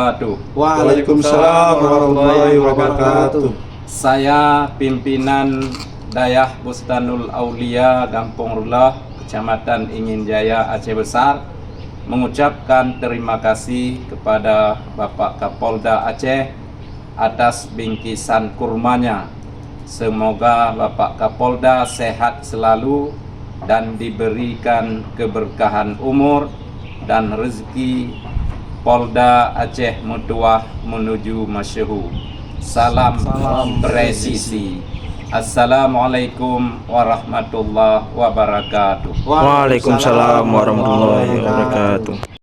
wabarakatuh. Waalaikumsalam warahmatullahi wabarakatuh. Saya pimpinan Dayah Bustanul Aulia Gampung Rulah, Kecamatan Ingin Jaya, Aceh Besar, mengucapkan terima kasih kepada Bapak Kapolda Aceh atas bingkisan kurmanya. Semoga Bapak Kapolda sehat selalu dan diberikan keberkahan umur dan rezeki Polda Aceh Mutuah menuju masyhur. Salam presisi. Assalamualaikum warahmatullahi wabarakatuh. Waalaikumsalam warahmatullahi wabarakatuh.